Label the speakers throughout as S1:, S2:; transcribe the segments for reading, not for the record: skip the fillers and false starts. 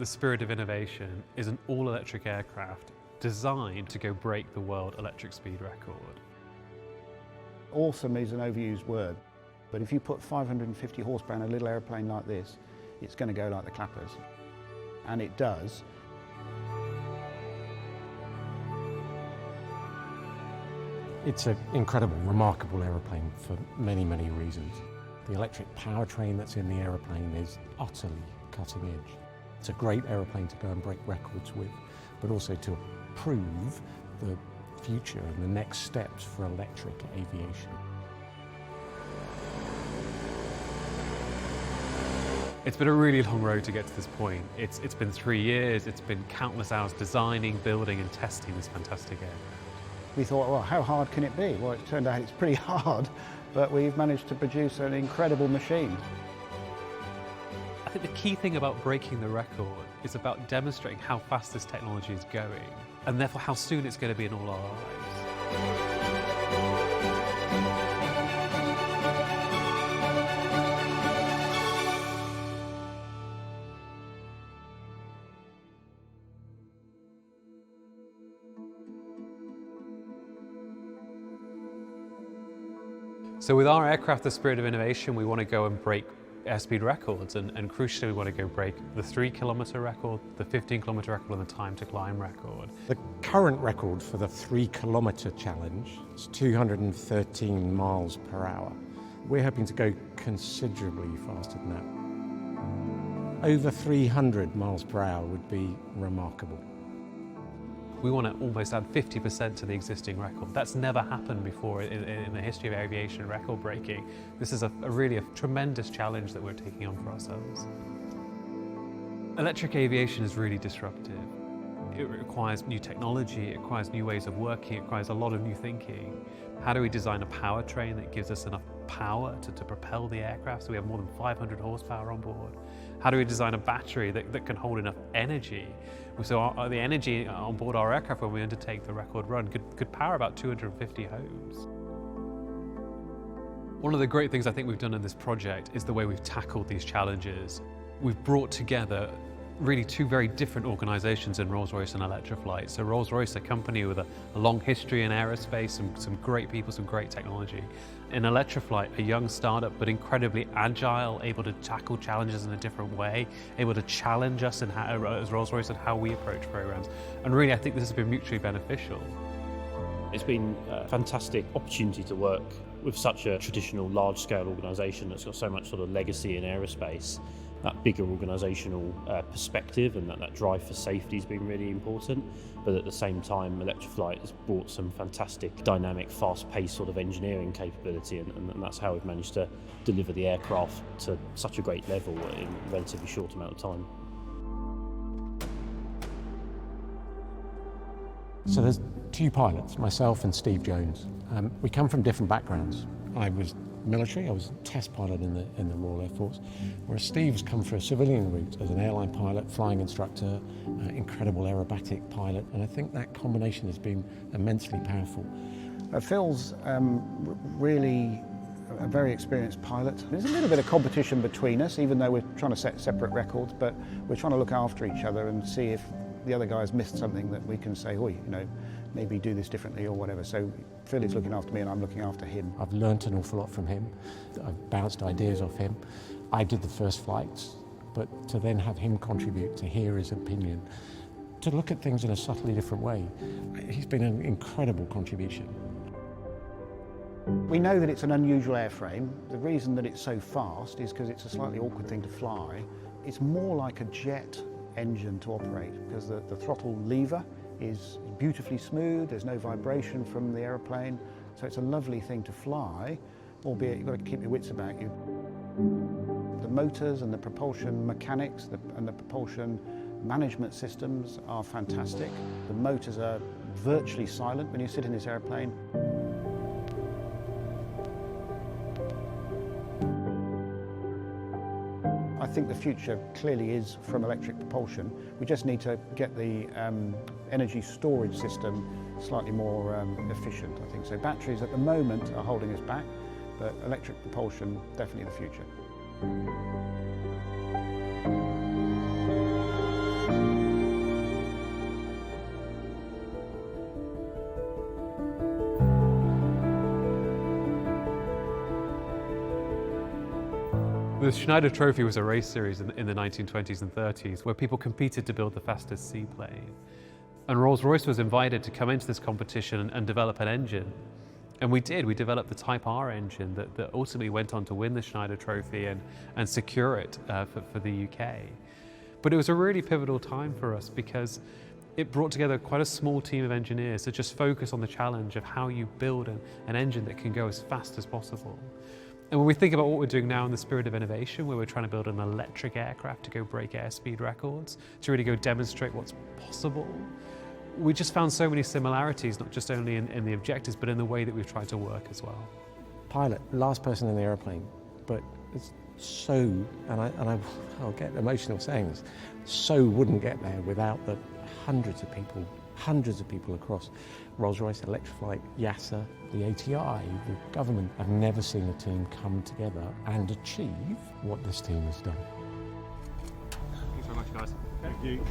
S1: the Spirit of Innovation is an all-electric aircraft designed to go break the world electric speed record.
S2: Awesome is an overused word, but if you put 550 horsepower in a little aeroplane like this, it's going to go like the clappers. And it does.
S3: It's an incredible, remarkable aeroplane for many, many reasons. The electric powertrain that's in the aeroplane is utterly cutting edge. It's a great aeroplane to go and break records with, but also to prove the future and the next steps for electric aviation.
S1: It's been a really long road to get to this point. It's been 3 years, it's been countless hours designing, building and testing this fantastic aircraft.
S2: We thought, well, how hard can it be? Well, it turned out it's pretty hard, but we've managed to produce an incredible machine.
S1: I think the key thing about breaking the record is about demonstrating how fast this technology is going, and therefore how soon it's going to be in all our lives. So with our aircraft, the Spirit of Innovation, we want to go and break airspeed records, and crucially we want to go break the 3-kilometre record, the 15-kilometre record and the time to climb record.
S3: The current record for the 3-kilometre challenge is 213 miles per hour. We're hoping to go considerably faster than that. Over 300 miles per hour would be remarkable.
S1: We want to almost add 50% to the existing record. That's never happened before in the history of aviation record breaking. This is really a tremendous challenge that we're taking on for ourselves. Electric aviation is really disruptive. It requires new technology, it requires new ways of working, it requires a lot of new thinking. How do we design a powertrain that gives us enough power to propel the aircraft so we have more than 500 horsepower on board? How do we design a battery that can hold enough energy? So the energy on board our aircraft when we undertake the record run could power about 250 homes. One of the great things I think we've done in this project is the way we've tackled these challenges. We've brought together really two very different organisations in Rolls-Royce and Electriflight. So Rolls-Royce, a company with a long history in aerospace, some great people, some great technology. In Electriflight, a young startup, but incredibly agile, able to tackle challenges in a different way, able to challenge us as Rolls-Royce and how we approach programs. And really, I think this has been mutually beneficial.
S4: It's been a fantastic opportunity to work with such a traditional large-scale organisation that's got so much sort of legacy in aerospace. That bigger organisational perspective and that drive for safety has been really important, but at the same time Electriflight has brought some fantastic dynamic, fast-paced sort of engineering capability, and that's how we've managed to deliver the aircraft to such a great level in a relatively short amount of time.
S3: So there's two pilots, myself and Steve Jones. We come from different backgrounds. I was military, I was a test pilot in the Royal Air Force, whereas Steve's come for a civilian route as an airline pilot, flying instructor, incredible aerobatic pilot, and I think that combination has been immensely powerful.
S2: Phil's really a very experienced pilot. There's a little bit of competition between us, even though we're trying to set separate records, but we're trying to look after each other and see if the other guy's missed something that we can say, oi, maybe do this differently or whatever. So Phil is looking after me and I'm looking after him.
S3: I've learnt an awful lot from him. I've bounced ideas off him. I did the first flights, but to then have him contribute, to hear his opinion, to look at things in a subtly different way, he's been an incredible contribution.
S2: We know that it's an unusual airframe. The reason that it's so fast is because it's a slightly awkward thing to fly. It's more like a jet engine to operate because the throttle lever is beautifully smooth, there's no vibration from the aeroplane, so it's a lovely thing to fly, albeit you've got to keep your wits about you. The motors and the propulsion mechanics and the propulsion management systems are fantastic. The motors are virtually silent when you sit in this aeroplane. I think the future clearly is from electric propulsion. We just need to get the energy storage system slightly more efficient, I think. So batteries at the moment are holding us back, but electric propulsion, definitely the future.
S1: The Schneider Trophy was a race series in the 1920s and 30s where people competed to build the fastest seaplane. And Rolls-Royce was invited to come into this competition and develop an engine. And we did. We developed the Type R engine that ultimately went on to win the Schneider Trophy and secure it for the UK. But it was a really pivotal time for us because it brought together quite a small team of engineers to just focus on the challenge of how you build an engine that can go as fast as possible. And when we think about what we're doing now in the spirit of innovation, where we're trying to build an electric aircraft to go break airspeed records, to really go demonstrate what's possible, we just found so many similarities, not just only in the objectives, but in the way that we've tried to work as well.
S3: Pilot, last person in the aeroplane, but it's so, and I'll get emotional saying this, so wouldn't get there without the hundreds of people across Rolls-Royce, Electriflight, YASA, the ATI, the government. I've never seen a team come together and achieve what this team has done.
S1: Thanks very much, guys.
S5: Thank you.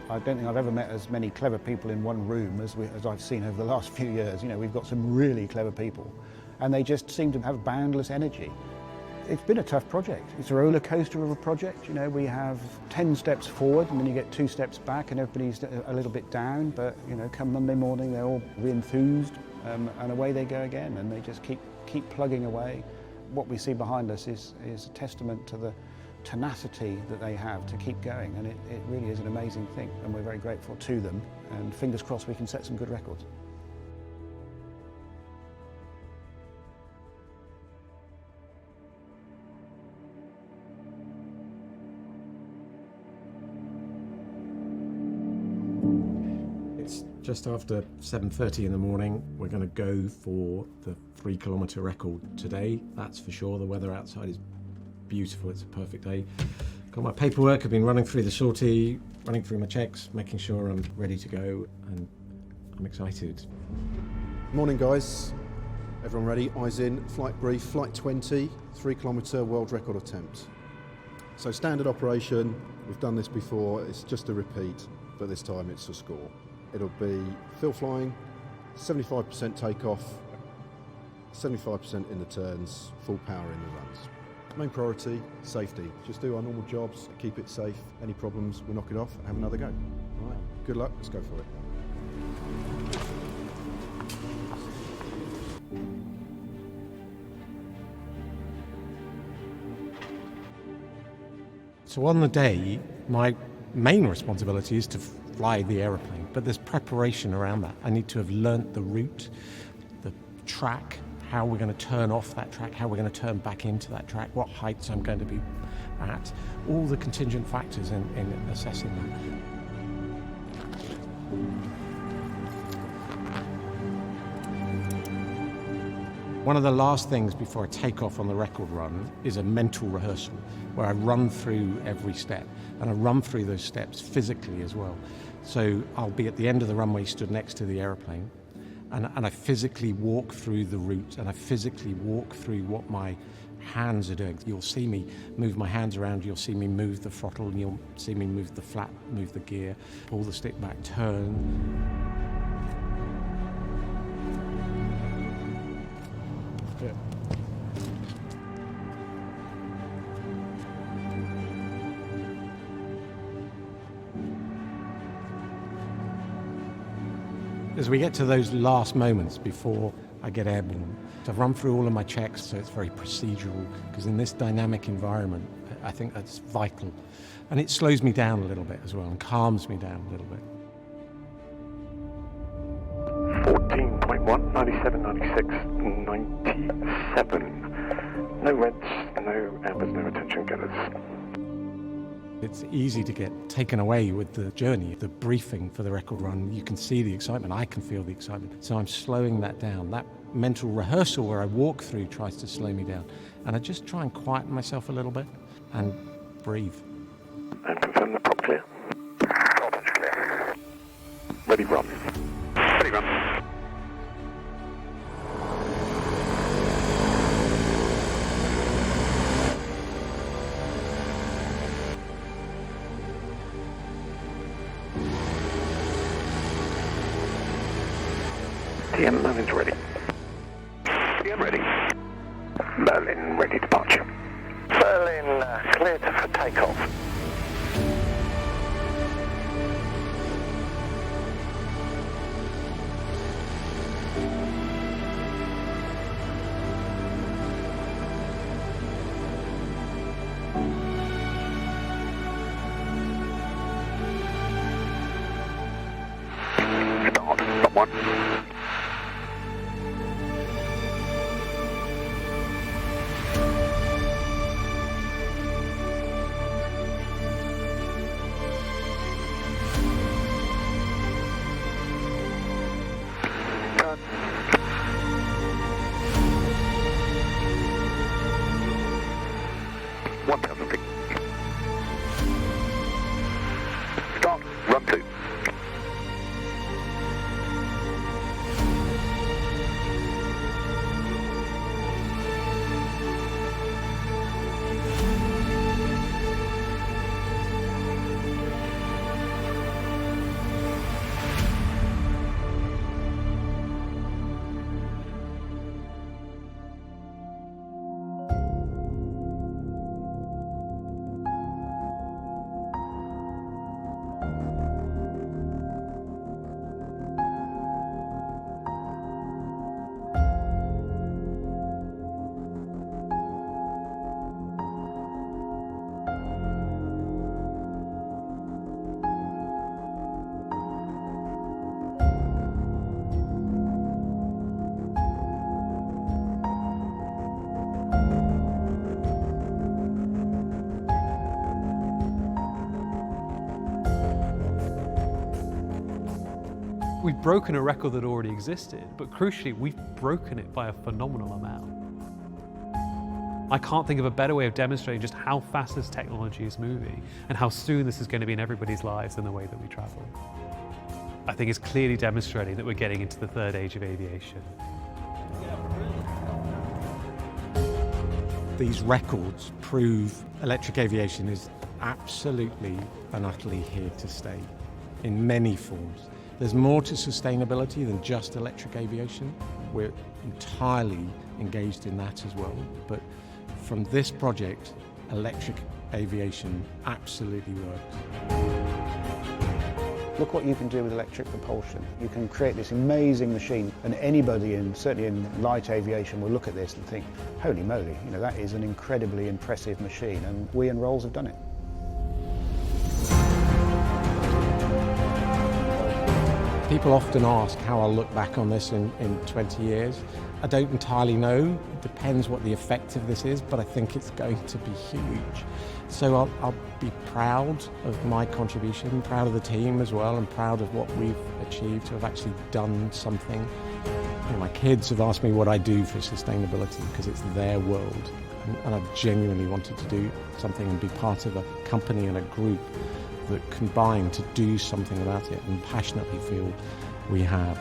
S2: I don't think I've ever met as many clever people in one room as I've seen over the last few years. You know, we've got some really clever people, and they just seem to have boundless energy. It's been a tough project. It's a roller coaster of a project. You know, we have 10 steps forward and then you get 2 steps back and everybody's a little bit down, but you know, come Monday morning they're all re-enthused and away they go again, and they just keep plugging away. What we see behind us is a testament to the tenacity that they have to keep going, and it really is an amazing thing, and we're very grateful to them, and fingers crossed we can set some good records.
S3: It's just after 7:30 in the morning. We're going to go for the 3-kilometre record today, that's for sure. The weather outside is beautiful, it's a perfect day. Got my paperwork, I've been running through the sortie, running through my checks, making sure I'm ready to go, and I'm excited.
S5: Morning guys, everyone ready? Eyes in, flight brief, flight 20, 3-kilometre world record attempt. So standard operation, we've done this before, it's just a repeat, but this time it's a score. It'll be fill flying, 75% takeoff, 75% in the turns, full power in the runs. Main priority, safety. Just do our normal jobs, keep it safe. Any problems, we'll knock it off and have another go. All right, good luck, let's go for it.
S3: So on the day, my main responsibility is to fly the aeroplane, but there's preparation around that. I need to have learnt the route, the track, how we're going to turn off that track, how we're going to turn back into that track, what heights I'm going to be at, all the contingent factors in assessing that. One of the last things before I take off on the record run is a mental rehearsal where I run through every step, and I run through those steps physically as well. So I'll be at the end of the runway stood next to the aeroplane, and I physically walk through the route, and I physically walk through what my hands are doing. You'll see me move my hands around, you'll see me move the throttle, and you'll see me move the flap, move the gear, pull the stick back, turn. Yeah. As we get to those last moments before I get airborne, I've run through all of my checks, so it's very procedural, because in this dynamic environment, I think that's vital. And it slows me down a little bit as well, and calms me down a little bit.
S6: 14.1, 97, 96, 97. No reds, no ambers, no attention getters.
S3: It's easy to get taken away with the journey, the briefing for the record run. You can see the excitement, I can feel the excitement. So I'm slowing that down. That mental rehearsal where I walk through tries to slow me down. And I just try and quieten myself a little bit and breathe.
S6: And confirm the prop clear. Prop clear. Ready run. Ready run. TM movement's ready. TM ready. Berlin, ready departure. Berlin, cleared for takeoff. Start, stop one. Turn. 1,000 feet. Start, run 2.
S1: We've broken a record that already existed, but crucially, we've broken it by a phenomenal amount. I can't think of a better way of demonstrating just how fast this technology is moving and how soon this is going to be in everybody's lives in the way that we travel. I think it's clearly demonstrating that we're getting into the third age of aviation.
S3: These records prove electric aviation is absolutely and utterly here to stay in many forms. There's more to sustainability than just electric aviation. We're entirely engaged in that as well. But from this project, electric aviation absolutely works.
S2: Look what you can do with electric propulsion. You can create this amazing machine, and anybody, certainly in light aviation, will look at this and think, holy moly, that is an incredibly impressive machine, and we and Rolls have done it.
S3: People often ask how I'll look back on this in 20 years. I don't entirely know. It depends what the effect of this is, but I think it's going to be huge. So I'll be proud of my contribution, proud of the team as well, and proud of what we've achieved to have actually done something. My kids have asked me what I do for sustainability because it's their world, and I've genuinely wanted to do something and be part of a company and a group that combine to do something about it, and passionately feel we have.